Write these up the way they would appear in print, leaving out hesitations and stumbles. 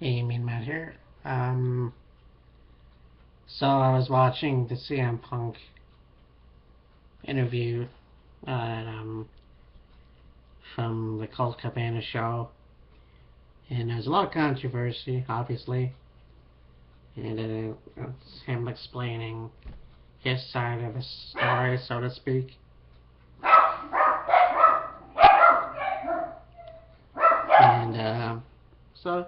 Hey, Mean Matt here. So I was watching the CM Punk interview from the Colt Cabana show, and there's a lot of controversy, obviously, and it's him explaining his side of the story, so to speak. And so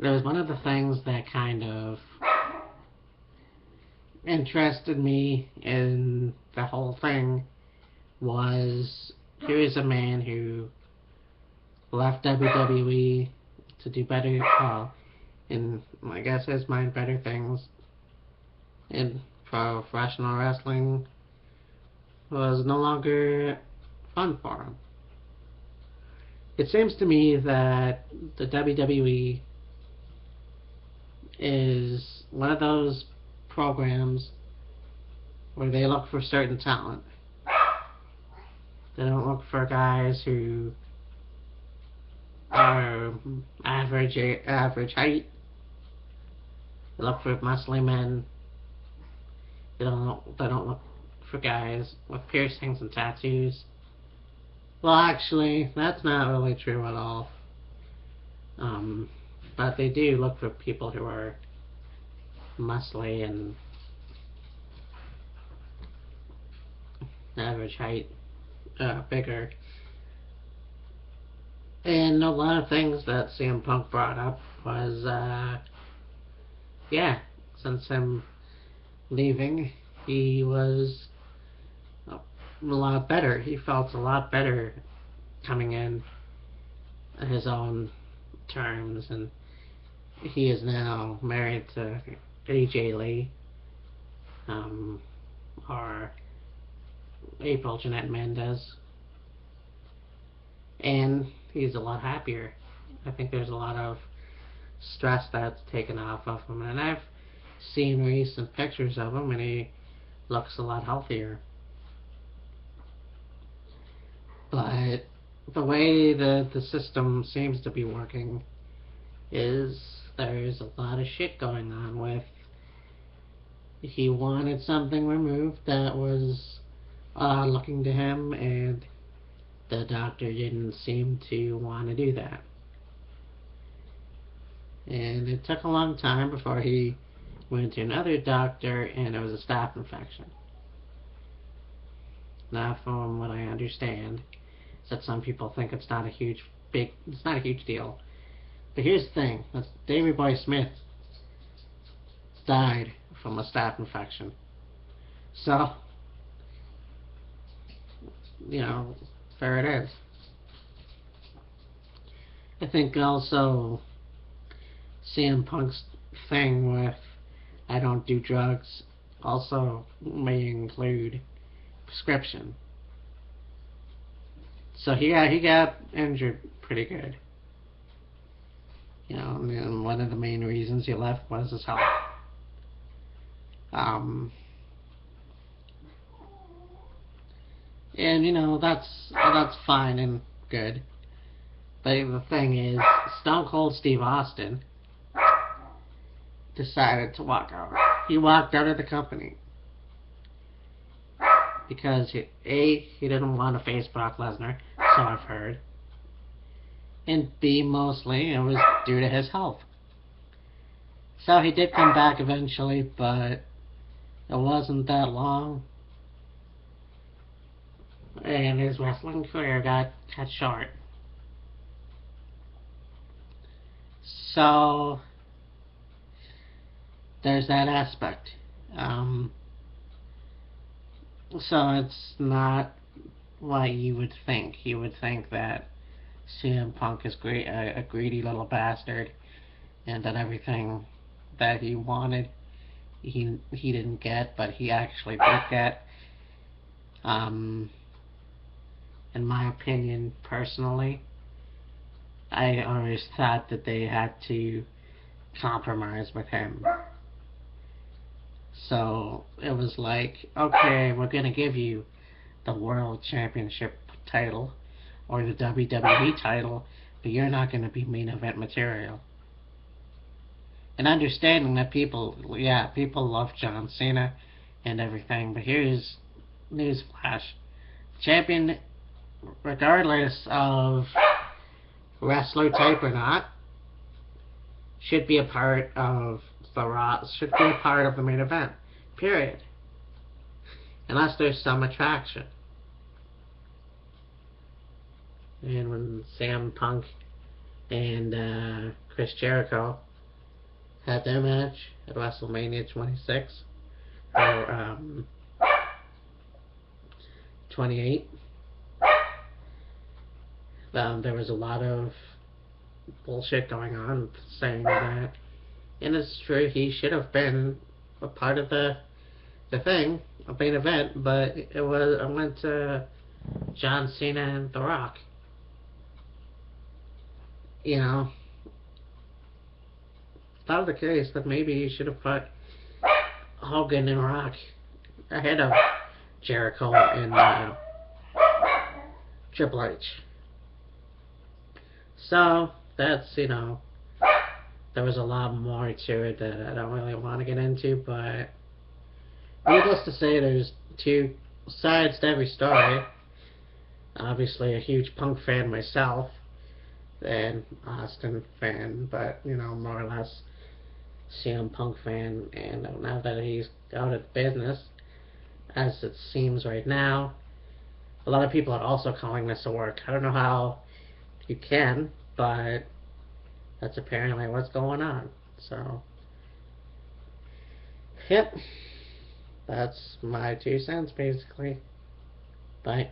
there was one of the things that kind of interested me in the whole thing was here's a man who left WWE to do better, in I guess his mind, better things in professional wrestling was no longer fun for him. It seems to me that the WWE is one of those programs where they look for certain talent. They don't look for guys who are average height. They look for muscly men. They don't look for guys with piercings and tattoos. Well, actually, that's not really true at all. But they do look for people who are muscly and average height, bigger. And a lot of things that CM Punk brought up was, yeah, since him leaving, he was a lot better. He felt a lot better coming in his own terms, and he is now married to AJ Lee, or April Jeanette Mendez, and he's a lot happier. I think there's a lot of stress that's taken off of him, and I've seen recent pictures of him, and he looks a lot healthier. But the way the system seems to be working is there's a lot of shit going on with he wanted something removed that was looking to him, and the doctor didn't seem to want to do that. And it took a long time before he went to another doctor, and it was a staph infection. Now, from what I understand, is that some people think it's not a huge deal. But here's the thing: that's Davey Boy Smith died from a staph infection. So, there it is. I think also CM Punk's thing with I don't do drugs also may include prescription. So he got injured pretty good. And one of the main reasons he left was his health. And that's fine and good. But the thing is, Stone Cold Steve Austin decided to walk out. He walked out of the company because he didn't want to face Brock Lesnar, so I've heard, and B, mostly it was due to his health. So he did come back eventually, but it wasn't that long, and his wrestling career got cut short. So there's that aspect. So it's not what you would think. You would think that CM Punk is a greedy little bastard, and that everything that he wanted, he didn't get, but he actually did get. In my opinion, personally, I always thought that they had to compromise with him. So it was like, okay, we're gonna give you the World Championship title or the WWE title, but you're not gonna be main event material. and understanding that people love John Cena and everything, but here's newsflash: champion, regardless of wrestler type or not, should be a part of should be a part of the main event. Period. Unless there's some attraction. And when Sam Punk and Chris Jericho had their match at WrestleMania 26 or 28, there was a lot of bullshit going on saying that, and it's true, he should have been a part of the thing, a main event, but I went to John Cena and The Rock. You know, if that was the case, then maybe you should have put Hogan and Rock ahead of Jericho and Triple H. So that's, there was a lot more to it that I don't really want to get into, but needless to say, there's two sides to every story. Obviously a huge Punk fan myself, and Austin fan, but more or less CM Punk fan, and now that he's out of business, as it seems right now, a lot of people are also calling this a work. I don't know how you can, but that's apparently what's going on. So, yep, that's my 2 cents basically. Bye.